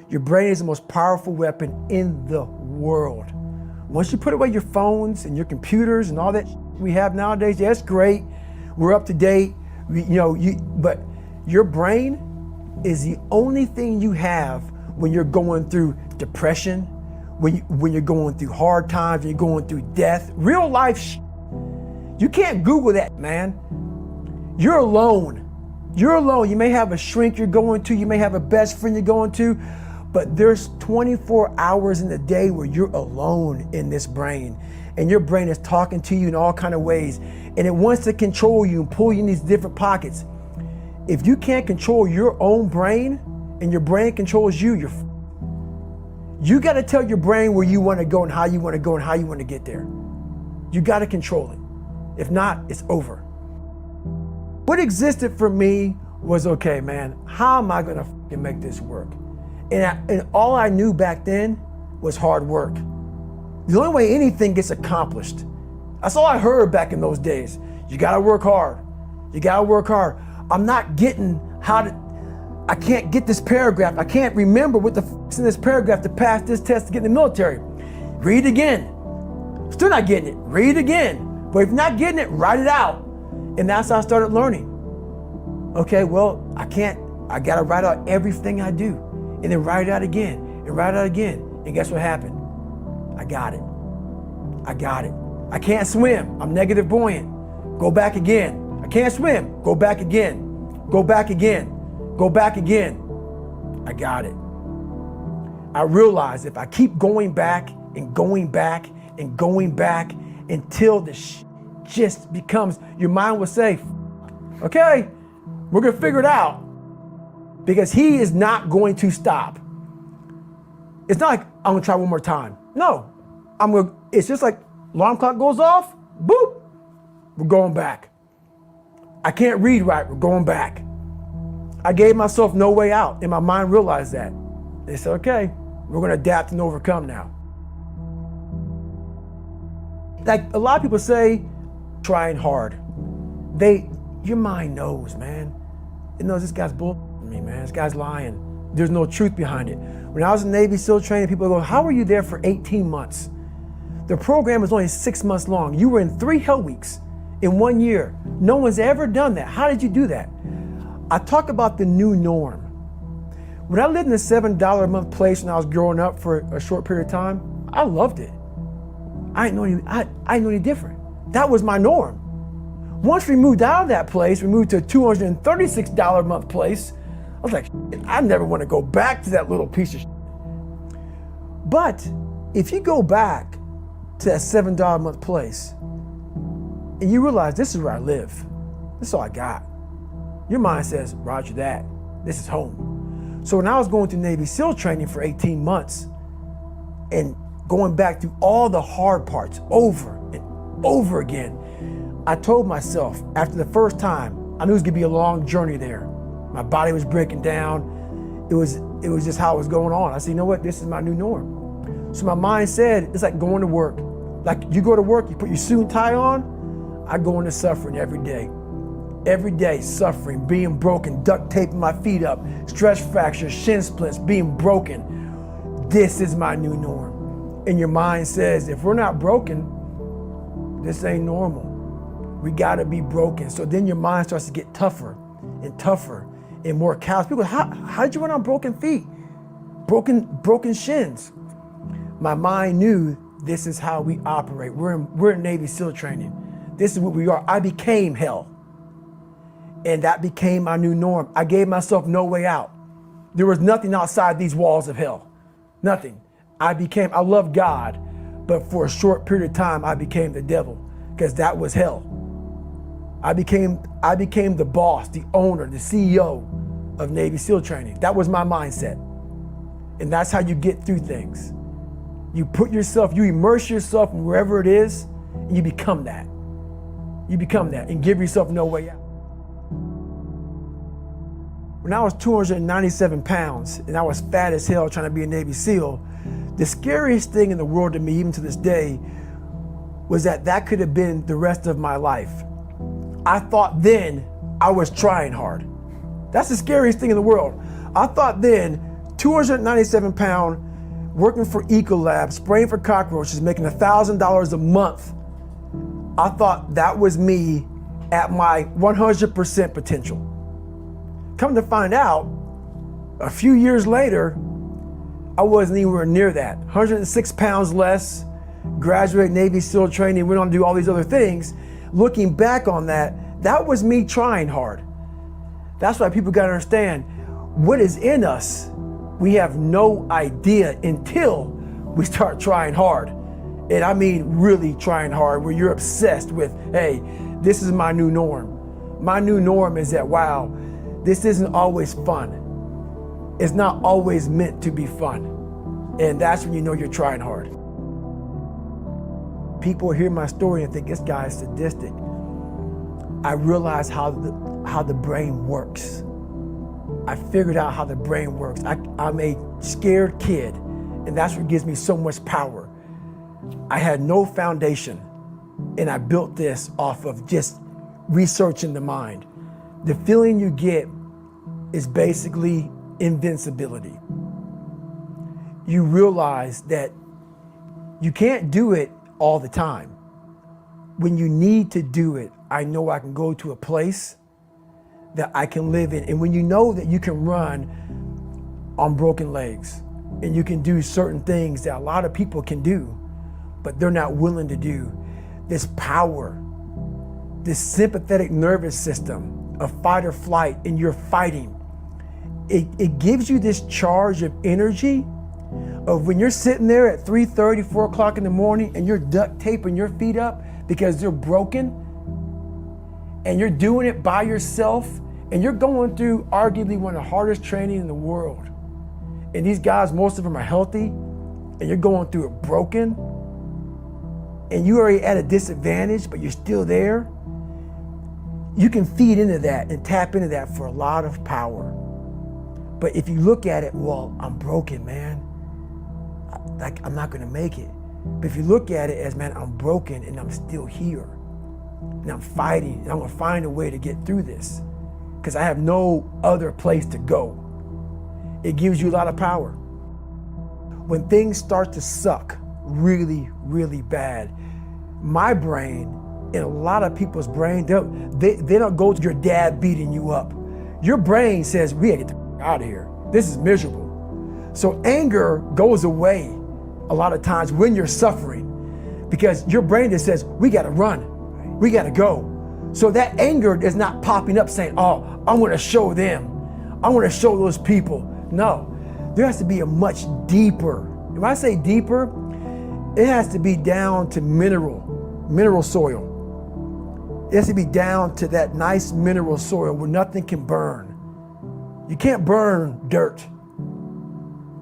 Your brain is the most powerful weapon in the world. Once you put away your phones and your computers and all that we have nowadays, yeah, it's great. We're up to date. But your brain is the only thing you have when you're going through depression, when you're going through hard times, when you're going through death, real life. You can't Google that, man. You're alone. You're alone. You may have a shrink you're going to, you may have a best friend you're going to, but there's 24 hours in the day where you're alone in this brain, and your brain is talking to you in all kinds of ways, and it wants to control you and pull you in these different pockets. If you can't control your own brain and your brain controls you, you got to tell your brain where you want to go and how you want to go and how you want to get there. You got to control it. If not, it's over. What existed for me was, okay, man, how am I going to make this work? And all I knew back then was hard work. The only way anything gets accomplished. That's all I heard back in those days. You got to work hard. You got to work hard. I'm not getting I can't get this paragraph. I can't remember what the is in this paragraph to pass this test to get in the military. Read again. Still not getting it. Read again. But if you're not getting it, write it out. And that's how I started learning. Okay, well, I gotta write out everything I do. And then write it out again, and write it out again. And guess what happened? I got it. I can't swim. I'm negative buoyant. Go back again. I can't swim. Go back again. Go back again. Go back again. I got it. I realized if I keep going back and going back and going back until the just becomes, your mind will say, okay, we're gonna figure it out, because he is not going to stop. It's not like I'm gonna try one more time. No, it's just like alarm clock goes off, boop, we're going back. I can't read right, we're going back. I gave myself no way out, and my mind realized that. They said, okay, we're gonna adapt and overcome now. Like a lot of people say, trying hard. Your mind knows, man. It knows this guy's bullshitting me, man. This guy's lying. There's no truth behind it. When I was in Navy SEAL training, people go, how were you there for 18 months? The program was only 6 months long. You were in 3 hell weeks in 1 year. No one's ever done that. How did you do that? I talk about the new norm. When I lived in a $7 a month place when I was growing up for a short period of time, I loved it. I didn't know any different. That was my norm. Once we moved out of that place, we moved to a $236 a month place. I was like, I never want to go back to that little piece of shit. But if you go back to that $7 a month place and you realize this is where I live, this is all I got, your mind says, roger that, this is home. So when I was going through Navy SEAL training for 18 months and going back through all the hard parts over and over again, I told myself after the first time, I knew it was gonna be a long journey there. My body was breaking down. It was just how it was going on. I said, you know what, this is my new norm. So my mind said, it's like going to work. Like you go to work, you put your suit and tie on, I go into suffering every day. Every day, suffering, being broken, duct taping my feet up, stress fractures, shin splints, being broken. This is my new norm. And your mind says, if we're not broken, this ain't normal. We gotta be broken. So then your mind starts to get tougher and tougher and more callous. People go, how'd you run on broken feet? Broken shins. My mind knew this is how we operate. We're in Navy SEAL training. This is what we are. I became hell. And that became my new norm. I gave myself no way out. There was nothing outside these walls of hell. Nothing. I loved God, but for a short period of time, I became the devil, because that was hell. I became the boss, the owner, the CEO of Navy SEAL training. That was my mindset. And that's how you get through things. You immerse yourself in wherever it is, and you become that. You become that and give yourself no way out. When I was 297 pounds and I was fat as hell trying to be a Navy SEAL, the scariest thing in the world to me, even to this day, was that could have been the rest of my life. I thought then I was trying hard. That's the scariest thing in the world. I thought then 297 pound, working for Ecolab, spraying for cockroaches, making $1,000 a month. I thought that was me at my 100% potential. Come to find out, a few years later, I wasn't anywhere near that. 106 pounds less, graduated Navy SEAL training, went on to do all these other things. Looking back on that, that was me trying hard. That's why people gotta understand what is in us. We have no idea until we start trying hard. And I mean really trying hard, where you're obsessed with, hey, this is my new norm. My new norm is that, wow, this isn't always fun. It's not always meant to be fun. And that's when you know you're trying hard. People hear my story and think this guy is sadistic. I realized how the brain works. I figured out how the brain works. I'm a scared kid, and that's what gives me so much power. I had no foundation, and I built this off of just researching the mind. The feeling you get is basically invincibility. You realize that you can't do it all the time. When you need to do it, I know I can go to a place that I can live in. And when you know that you can run on broken legs and you can do certain things that a lot of people can do, but they're not willing to do, this power, this sympathetic nervous system of fight or flight, and you're fighting, it gives you this charge of energy of when you're sitting there at 3:30, 4 o'clock in the morning and you're duct taping your feet up because they're broken, and you're doing it by yourself, and you're going through arguably one of the hardest training in the world. And these guys, most of them are healthy, and you're going through it broken, and you're already at a disadvantage, but you're still there. You can feed into that and tap into that for a lot of power. But if you look at it, well, I'm broken, man. I'm not gonna make it. But if you look at it as, man, I'm broken and I'm still here, and I'm fighting, and I'm gonna find a way to get through this because I have no other place to go. It gives you a lot of power. When things start to suck really, really bad, my brain and a lot of people's brain, they don't go to your dad beating you up. Your brain says, we gotta get the out of here. This is miserable. So anger goes away a lot of times when you're suffering, because your brain just says, we gotta run, we gotta go. So that anger is not popping up saying, oh, I wanna show them, I wanna show those people. No, there has to be a much deeper, when I say deeper, it has to be down to mineral soil. It has to be down to that nice mineral soil where nothing can burn. You can't burn dirt.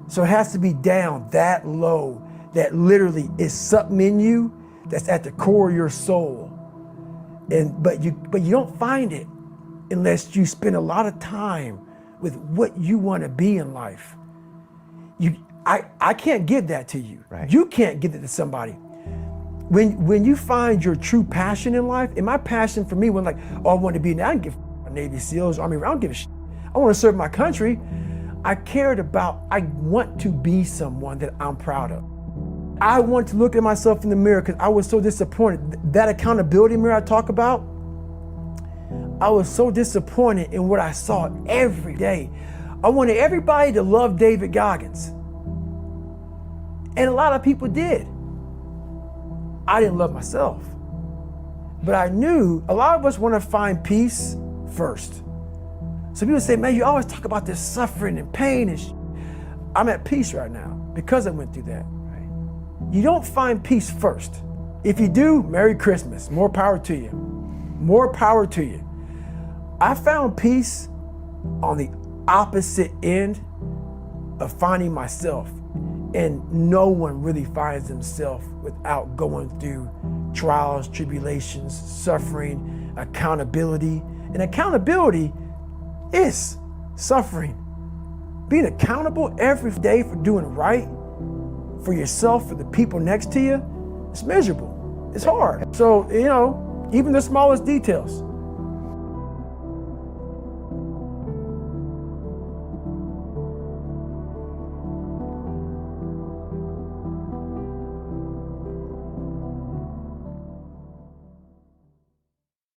So it has to be down that low, that literally is something in you that's at the core of your soul. But you don't find it unless you spend a lot of time with what you want to be in life. I can't give that to you. Right. You can't give it to somebody. When you find your true passion in life, and my passion for me was like, oh, I want to be, I don't give a Navy SEALs, Army, I don't give a shit. I want to serve my country. I want to be someone that I'm proud of. I want to look at myself in the mirror because I was so disappointed. That accountability mirror I talk about, I was so disappointed in what I saw every day. I wanted everybody to love David Goggins. And a lot of people did. I didn't love myself. But I knew a lot of us want to find peace first. So people say, man, you always talk about this suffering and pain and I'm at peace right now because I went through that. Right? You don't find peace first. If you do, Merry Christmas. More power to you. More power to you. I found peace on the opposite end of finding myself. And no one really finds themselves without going through trials, tribulations, suffering, accountability. And accountability is suffering. Being accountable every day for doing right for yourself, for the people next to you, it's miserable. It's hard. So, even the smallest details.